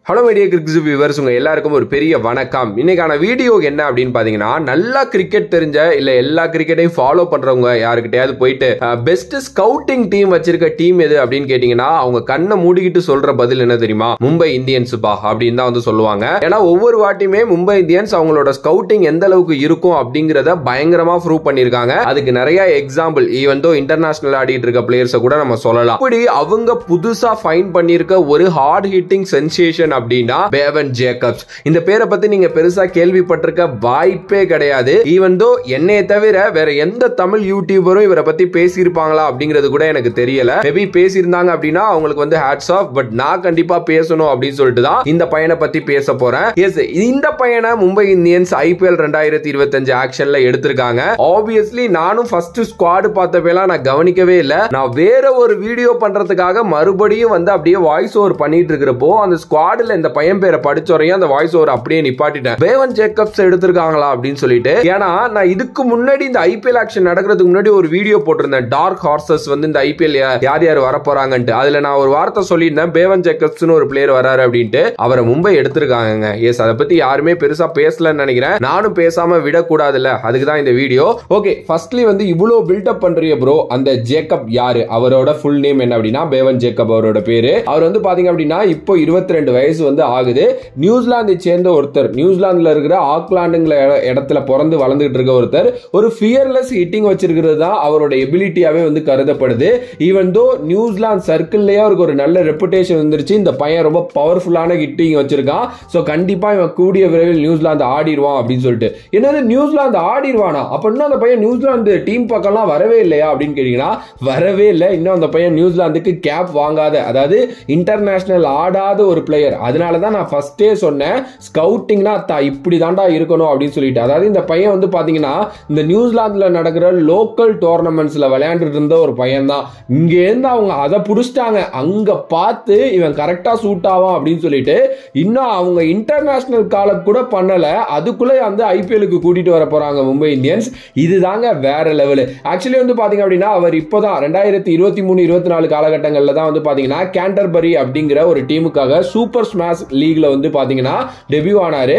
Hello media cricket viewers, உங்க எல்லாருக்கும் ஒரு பெரிய வணக்கம். இன்னைக்கான வீடியோ என்ன அப்படின்னு பாத்தீங்கன்னா, நல்லா கிரிக்கெட் தெரிஞ்ச இல்ல எல்லா கிரிக்கெட்டையும் ஃபாலோ பண்றவங்க யாருக்கிட்டையாவது போயிட்டு பெஸ்ட் ஸ்கவுட்டிங் டீம் வச்சிருக்க டீம் எது அப்படின்னு கேட்டீங்கன்னா, அவங்க கண்ணை மூடிக்கிட்டு சொல்ற பதில் என்ன தெரியுமா? மும்பை இந்தியன்ஸ் பா அப்படின்னு தான் வந்து சொல்லுவாங்க. ஏன்னா ஒவ்வொரு வாட்டியுமே மும்பை இந்தியன்ஸ் அவங்களோட ஸ்கவுட்டிங் எந்த அளவுக்கு இருக்கும் அப்படிங்கறத பயங்கரமா ப்ரூவ் பண்ணிருக்காங்க. அதுக்கு நிறைய எக்ஸாம்பிள் ஈவன் தோ இன்டர்நேஷனல் ஆடிட்டு இருக்க பிளேயர்ஸை கூட நம்ம சொல்லலாம். அப்படி அவங்க புதுசா ஃபைன் பண்ணிருக்க ஒரு ஹார்ட் ஹிட்டிங் சென்சேஷன் அப்படின்னா பேவன் ஜேக்கப்ஸ். இந்த பேரை பத்தி நீங்க பெருசா கேள்விப்பட்டிருக்க வாய்ப்பே கிடையாது. ஈவன் தோ என்னைய தவிர வேற எந்த தமிழ் யூடியூபரும் இவரை பத்தி பேசியிருப்பாங்களா அப்படிங்கிறது கூட எனக்கு தெரியல. மேபி பேசியிருந்தாங்க அப்படின்னா அவங்களுக்கு வந்து ஹேட்ஸ் ஆஃப். பட் நான் கண்டிப்பா பேசணும் அப்படின்னு சொல்லிட்டு தான் இந்த பையனை பத்தி பேச போறேன். எஸ், இந்த பையனை மும்பை இந்தியன்ஸ் IPL 2025 ஆக்ஷன்ல எடுத்திருக்காங்க. ஆப்வியஸ்லி நானும் ஃபர்ஸ்ட் ஸ்குவாட் பார்த்தப்பெல்லாம் நான் கவனிக்கவே இல்லை. நான் வேற ஒரு வீடியோ பண்றதுக்காக மறுபடியும் வந்து அப்படியே வாய்ஸ் ஓவர் பண்ணிட்டு இருக்கிறப்போ அந்த ஸ்குவாட் இந்த பையன் பேரை படிச்சோரையும் அந்த வாய்ஸ் ஓவர் அப்படியே நிப்பாட்டிட்டேன். பேவன் ஜேக்கப்ஸ் எடுத்திருக்காங்களா அப்படின்னு சொல்லிட்டு. ஏன்னா நான் இதுக்கு முன்னாடி இந்த IPL ஆக்ஷன் நடக்கிறதுக்கு முன்னாடி ஒரு வீடியோ போட்டிருந்தேன். டார்க் ஹார்சஸ் வந்து இந்த IPL யார் யார் வர போறாங்கன்ட்டு. அதுல நான் ஒரு வார்த்தை சொல்லியிருந்தேன், பேவன் ஜேக்கப்ஸ்னு ஒரு பிளேயர் வராரு அப்படின்ட்டு. அவரை மும்பை எடுத்திருக்காங்க. எஸ், அதை பத்தி யாருமே பெருசா பேசலன்னு நினைக்கிறேன். நானும் பேசாம விடக்கூடாதுல்ல, அதுக்கு தான் இந்த வீடியோ. ஓகே, ஃபர்ஸ்ட்லி வந்து இவ்வளவு பில்டப் பண்றீங்க ப்ரோ. அந்த ஜேக்கப் யாரு? அவரோட ஃபுல் நேம் என்ன அப்படின்னா பேவன் ஜேக்கப் அவரோட பேரு. அவர் வந்து பாத்தீங்க அப்படின்னா இப்போ 22 வயசு வந்து ஆகுது. நியூசிலாந்தை சேர்ந்த ஒருத்தர். நியூசிலாந்துல இருக்கிற ஆக்லாண்டுங்கிற இடத்துல பிறந்து வளர்ந்துட்டு இருக்க ஒருத்தர். ஒரு ஃபியர்லெஸ் ஹிட்டிங் வச்சிருக்கிறது தான் அவரோட எபிலிட்டியாவே வந்து கருதப்படுது. ஈவன் தோ நியூசிலாந்து சர்க்கிள்லயே அவருக்கு ஒரு நல்ல ரெப்புடேஷன் வந்துருச்சு. இந்த பையன் ரொம்ப பவர்ஃபுல்லான ஹிட்டிங் வச்சிருக்கான். சோ கண்டிப்பா இவன் கூடிய விரைவில் நியூசிலாந்து ஆடிடுவான் அப்படின்னு சொல்லிட்டு. என்னது நியூசிலாந்து ஆடிடுவானா? அப்படின்னா அந்த பையன் நியூசிலாந்து டீம் பக்கம்லாம் வரவே இல்லையா அப்படின்னு கேட்டீங்கன்னா வரவே இல்லை. இன்னும் அந்த பையன் நியூசிலாந்துக்கு கேப் வாங்காத, அதாவது இன்டர்நேஷனல் ஆடாத ஒரு பிளேயர். அதனால தான் நான் ஃபர்ஸ்டே சொன்னேன், ஸ்கவுட்டிங்னா இப்படி தாண்டா இருக்கணும் அப்படின்னு சொல்லிட்டு. அதாவது இந்த பையன் வந்து பாத்தீங்கன்னா இந்த நியூசிலாந்துல நடக்கிற லோக்கல் டோர்னமெண்ட்ஸ்ல விளையாண்டுட்டு இருந்த ஒரு பையன் தான். இங்க இருந்து அவங்க அதை புடிச்சிட்டாங்க. அங்க பார்த்து இவன் கரெக்டா சூட் ஆவான் அப்படின்னு சொல்லிட்டு இன்னும் அவங்க இன்டர்நேஷனல் காலம் கூட பண்ணல, அதுக்குள்ள வந்து IPL-க்கு கூட்டிட்டு வர போறாங்க மும்பை இந்தியன்ஸ். இதுதாங்க வேற லெவல். ஆக்சுவலி வந்து பாத்தீங்க அப்படின்னா அவர் இப்போதான் 2023-24 காலகட்டங்கள்ல தான் வந்து பாத்தீங்கன்னா கேண்டர்பரி அப்படிங்கிற ஒரு டீமுக்காக சூப்பர் ஸ்மாஷ் லீக்ல வந்து பாத்தீங்கன்னா டெபியூ ஆனாரு.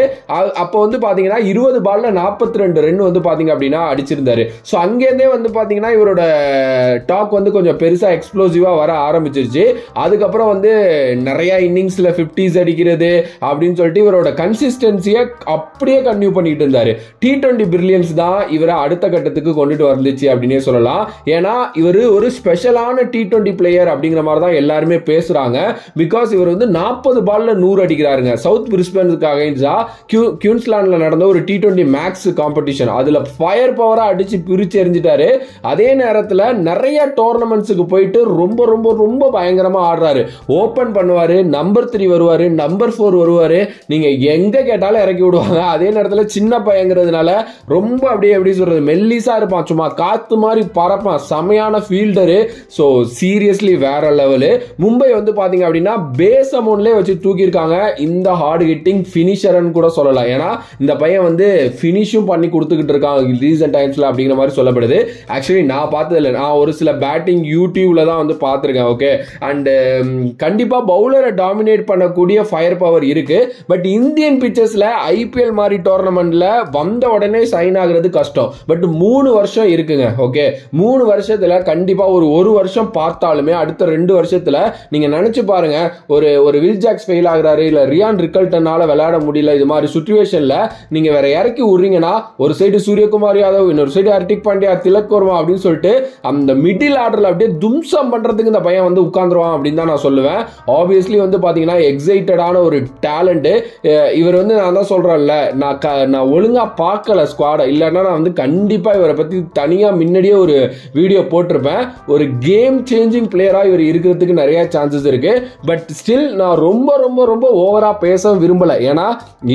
அப்போ வந்து பாத்தீங்கன்னா 20 பால்ல 42 ரன் வந்து பாத்தீங்க அப்படின்னா அடிச்சிருந்தாரு. சோ அங்கேருந்தே வந்து பாத்தீங்கன்னா இவரோட டாக் வந்து கொஞ்சம் பெருசா எக்ஸ்ப்ளோசிவா வர ஆரம்பிச்சிருச்சு. அதுக்கப்புறம் வந்து நிறைய இன்னிங்ஸ்ல 50s அடிக்கிறது அப்படின்னு சொல்லிட்டு இவரோட கன்சிஸ்டன்சியை அப்படியே கன்டினியூ பண்ணிட்டு இருந்தாரு. T20 பிரில்லியன்ஸ் தான் இவரை அடுத்த கட்டத்துக்கு கொண்டுட்டு வந்துச்சு அப்படின்னே சொல்லலாம். ஏன்னா இவர் ஒரு ஸ்பெஷலான T20 பிளேயர் அப்படிங்கிற மாதிரி தான் எல்லாருமே பேசுறாங்க. பிகாஸ் இவர் வந்து 40 பால்ல 100 அடிக்கிறாருங்க. சவுத் பிரிஸ்பனுக்கு அகைன்ஸ்டா குயின்ஸ்லாந்துல நடந்த ஒரு T20 மேக்ஸ் காம்படிஷன், அதுல ஃபயர் பவரா அடிச்சு பிரிச்சு எறிஞ்சிட்டாரு. அதே நேரத்துல நிறைய டோர்னமெண்ட்ஸுக்கு போயிட்டு ரொம்ப ரொம்ப ரொம்ப பயங்கரமா ஆடுறாரு. ஓபன் பண்ணுவாரு, நம்பர் 3 வருவாரு, நம்பர் 4 வருவாரு. நீங்க எங்க கேட்டாலும் இறக்கி விடுவாங்க. அதே நேரத்துல சின்ன பையங்கிறதுனால ரொம்ப அப்படியே எப்படி சொல்றது மெல்லிசா இருப்பான், சும்மா காத்து மாதிரி பறப்பான். செமையான ஃபீல்டரு. சோ சீரியஸ்லி வேற லெவலு. மும்பை வந்து பாத்தீங்க அப்படின்னா பேஸ் அமௌண்ட்லயே வச்சு தூக்கியிருக்காங்க. இந்த ஹார்ட் ஹிட்டிங் ஃபினிஷர்னு கூட சொல்லலாம். ஏன்னா இந்த பையன் வந்து ஃபினிஷும் பண்ணி கொடுத்துக்கிட்டு இருக்காங்க ரீசன்ட் டைம்ஸ்ல அப்படிங்கிற மாதிரி சொல்லப்படுது. ஆக்சுவலி நான் பார்த்ததில்லை, நான் ஒரு சில பேட்டிங் யூடியூப்ல தான் வந்து பார்த்துருக்கேன். ஓகே, அண்ட் கண்டிப்பா பவுலரை டாமினேட் பண்ணக்கூடிய ஃபயர் பவர் இருக்கு. பட் இந்தியன் பிச்சர்ஸ்ல IPL மாதிரி டோர்னமெண்ட்ல வந்த உடனே சைன் ஆகுறது கஷ்டம். பட் 3 வருஷம் இருக்குங்க. ஓகே, 3 வருஷத்துல கண்டிப்பா ஒரு வருஷம் பார்த்தாலுமே அடுத்த 2 வருஷத்துல நீங்க நினைச்சு பாருங்க, ஒரு வில் ஜாக்ஸ் ஃபெயில் ஆகுறாரு, இல்ல ரியான் ரிக்கல்டனால விளையாட முடியல, இது மாதிரி சிச்சுவேஷன்ல நீங்க வேற இறக்கி விடுறீங்கன்னா ஒரு சைடு சூரியகுமார் யாதவ், இன்னொரு சைடு ஹர்திக் பாண்டியா, திலக் வர்மா அப்படின்னு சொல்லிட்டு அந்த மிடில் ஆர்டர்ல அப்படியே தும்சம் பண்றதுக்கு இந்த பையன் வந்து உட்கார்ந்துருவான் அப்படின்னு தான் நான் சொல்லுவேன். ஆப்வியஸ்லி வந்து பாத்தீங்கன்னா எக்ஸைட்டடான ஒரு டேலண்ட் இவர் வந்து. நான் தான் சொல்றேன்ல, நான் ஒழுங்கா பார்க்கல ஸ்குவாட, இல்லைன்னா நான் வந்து கண்டிப்பா இவரை பத்தி தனியா முன்னாடியே ஒரு வீடியோ போட்டிருப்பேன். ஒரு கேம் சேஞ்சிங் பிளேயரா இவர் இருக்கிறதுக்கு நிறைய சான்சஸ் இருக்கு. பட் ஸ்டில் நான் ரொம்ப ரொம்ப ரொம்ப ஓவரா பேச விரும்பல. ஏன்னா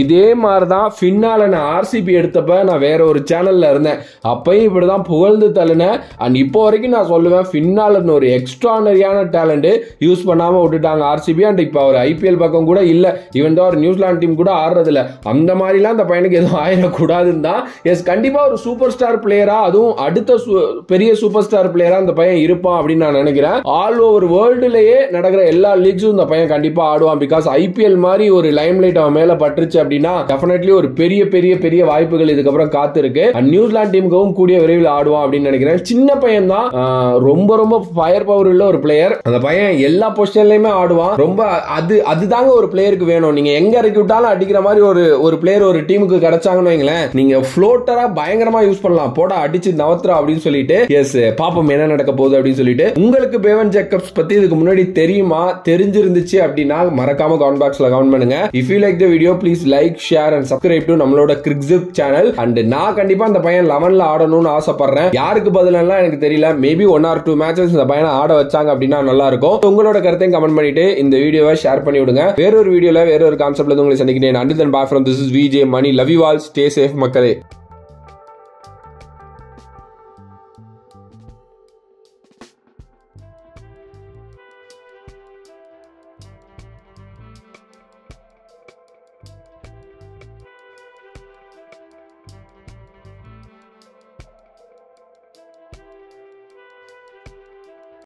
இதே மாதிரிதான் ஃபின்னால நான் RCB எடுத்தப்ப நான் வேற ஒரு சேனல்ல இருந்தேன். அப்பயும் இப்படிதான் புகழ்ந்து தள்ளினேன். அண்ட் இப்போ வரைக்கும் நான் சொல்லுவேன், ஃபின்னால ஒரு எக்ஸ்ட்ரானரியான டேலண்ட் யூஸ் பண்ணாம விட்டுட்டாங்க RCB. அண்ட் இப்போ அவர் IPL பக்கம் கூட இல்ல. ஈவன் தான் ஒரு நியூசிலாந்து டீம் கூட ஆடுறது இல்ல. அந்த மாதிரிலாம் அந்த பையனுக்கு எதுவும் ஆயிடக்கூடாதுன்னு தான். எஸ், கண்டிப்பா ஒரு சூப்பர் ஸ்டார் பிளேயரா, அதுவும் அடுத்த பெரிய சூப்பர் ஸ்டார் பிளேயரா அந்த பையன் இருப்பான் அப்படின்னு நான் நினைக்கிறேன். ஆல் ஓவர் வேர்ல்டுலயே நடக்கிற எல்லா லீக்ஸும் இந்த பையன் கண்டிப்பா ஆடுவான். பிகாஸ் பிகாஸ் ஐபிஎல் மாதிரி ஒரு லைம் லைட் அவன் மேல பட்டுருச்சு அப்படின்னா டெஃபினெட்லி ஒரு பெரிய பெரிய பெரிய வாய்ப்புகள் இதுக்கப்புறம் காத்து இருக்கு. நியூசிலாந்து டீமுக்கும் கூடிய விரைவில் ஆடுவான் அப்படின்னு நினைக்கிறேன். சின்ன பையன் தான், ரொம்ப ரொம்ப ஃபயர் பவர் உள்ள ஒரு பிளேயர். அந்த பையன் எல்லா பொசிஷன்லயுமே ஆடுவான். ரொம்ப அதுதாங்க ஒரு பிளேயருக்கு வேணும். நீங்க எங்க இறக்கி விட்டாலும் அடிக்கிற மாதிரி ஒரு பிளேயர் ஒரு டீமுக்கு கிடைச்சாங்கன்னு வைங்களேன், நீங்க ஃப்ளோட்டரா பயங்கரமா யூஸ் பண்ணலாம். போட அடிச்சு நவத்ரா அப்படின்னு சொல்லிட்டு எஸ் பாப்போம் என்ன நடக்க போகுது அப்படின்னு சொல்லிட்டு. உங்களுக்கு பேவன் ஜேக்கப்ஸ் பத்தி இதுக்கு முன்னாடி தெரியுமா? தெரிஞ்சிருந்துச்சு அப்படின்னா மறக்காம கமெண்ட் பாக்ஸ்ல கமெண்ட் பண்ணுங்க. If you like the video please like share and subscribe to நம்மளோட கிரிக்ஸிப் சேனல். அண்ட் நான் கண்டிப்பா அந்த பையன் 11ல ஆடணும்னு ஆசைப்படுறேன். யாருக்கு பதிலெல்லாம் எனக்கு தெரியல. மேபி 1 or 2 மேட்சஸ் இந்த பையனை ஆட வச்சாங்க அப்படின்னா நல்லா இருக்கும். உங்களோட கருத்தையும் கமெண்ட் பண்ணிட்டு இந்த வீடியோவை ஷேர் பண்ணி விடுங்க. வேறொரு வீடியோல வேறொரு கான்செப்ட்ல உங்களை சந்திக்கிறேன். Until then, bye from this is VJ Money. Love you all. Stay safe மக்களே.